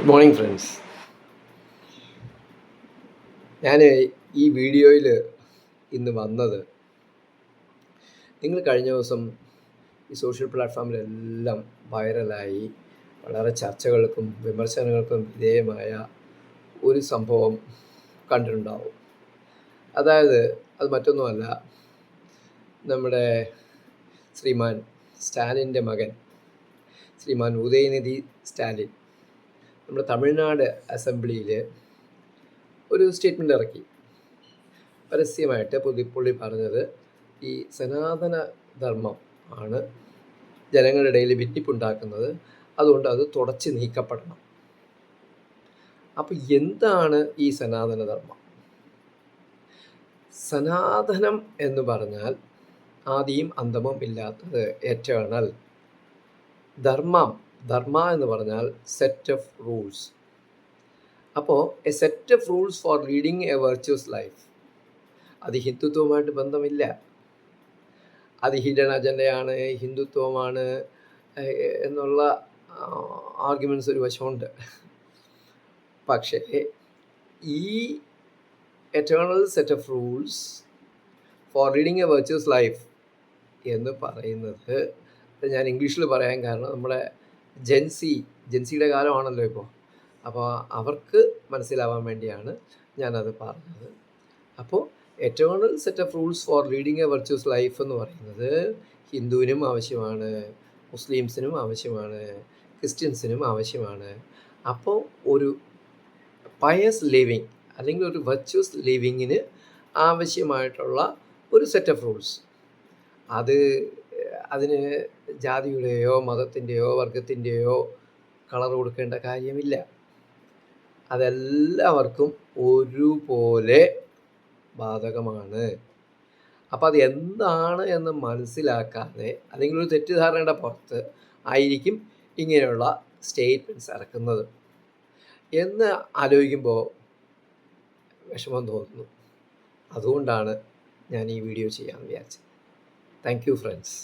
Good morning friends. ഞാൻ ഈ വീഡിയോയിൽ ഇന്ന് വന്നത്, നിങ്ങൾ കഴിഞ്ഞ ദിവസം ഈ സോഷ്യൽ പ്ലാറ്റ്ഫോമിലെല്ലാം വൈറലായി വളരെ ചർച്ചകൾക്കും വിമർശനങ്ങൾക്കും വിധേയമായ ഒരു സംഭവം കണ്ടിട്ടുണ്ടാവും. അതായത് അത് മറ്റൊന്നുമല്ല, നമ്മുടെ ശ്രീമാൻ സ്റ്റാലിൻ്റെ മകൻ ശ്രീമാൻ ഉദയനിധി സ്റ്റാലിൻ നമ്മുടെ തമിഴ്നാട് അസംബ്ലിയിൽ ഒരു സ്റ്റേറ്റ്മെൻ്റ് ഇറക്കി. പരസ്യമായിട്ട് പുള്ളി പറഞ്ഞത് ഈ സനാതന ധർമ്മം ആണ് ജനങ്ങളുടെ ഇടയിൽ ഭിന്നിപ്പുണ്ടാക്കുന്നത്, അതുകൊണ്ട് അത് തുടച്ച് നീക്കപ്പെടണം. അപ്പോൾ എന്താണ് ഈ സനാതനധർമ്മം? സനാതനം എന്ന് പറഞ്ഞാൽ ആദിയും അന്തമും ഇല്ലാത്തത്, എറ്റേണൽ. ധർമ്മ എന്ന് പറഞ്ഞാൽ സെറ്റ് ഓഫ് റൂൾസ്. അപ്പോൾ A set of rules for leading A virtuous life. അത് ഹിന്ദുത്വവുമായിട്ട് ബന്ധമില്ല. അത് ഹിഡൻ അജണ്ടയാണ്, ഹിന്ദുത്വമാണ് എന്നുള്ള ആർഗ്യുമെൻറ്റ്സ് ഒരു വശമുണ്ട്. പക്ഷേ ഈ eternal set of rules for leading A virtuous life എന്ന് പറയുന്നത്, ഞാൻ ഇംഗ്ലീഷിൽ പറയാൻ കാരണം നമ്മുടെ ജെൻസിയുടെ കാലമാണല്ലോ ഇപ്പോൾ. അപ്പോൾ അവർക്ക് മനസ്സിലാവാൻ വേണ്ടിയാണ് ഞാനത് പറഞ്ഞത്. അപ്പോൾ eternal set of rules for leading A virtuous life എന്ന് പറയുന്നത് ഹിന്ദുവിനും ആവശ്യമാണ്, മുസ്ലിംസിനും ആവശ്യമാണ്, ക്രിസ്ത്യൻസിനും ആവശ്യമാണ്. അപ്പോൾ ഒരു പയസ് ലിവിങ് അല്ലെങ്കിൽ ഒരു വെർച്വസ് ലിവിങ്ങിന് ആവശ്യമായിട്ടുള്ള ഒരു സെറ്റ് ഓഫ് റൂൾസ്. അതിന് ജാതിയുടെയോ മതത്തിൻ്റെയോ വർഗത്തിൻ്റെയോ കളർ കൊടുക്കേണ്ട കാര്യമില്ല. അതെല്ലാവർക്കും ഒരുപോലെ ബാധകമാണ്. അപ്പോൾ അത് എന്താണ് എന്ന് മനസ്സിലാക്കാതെ, അല്ലെങ്കിൽ ഒരു തെറ്റിദ്ധാരണയുടെ പുറത്ത് ആയിരിക്കും ഇങ്ങനെയുള്ള സ്റ്റേറ്റ്മെൻറ്റ്സ് ഇറക്കുന്നത് എന്ന് ആലോചിക്കുമ്പോൾ വിഷമം തോന്നുന്നു. അതുകൊണ്ടാണ് ഞാൻ ഈ വീഡിയോ ചെയ്യാമെന്ന് വിചാരിച്ചത്. Thank you friends.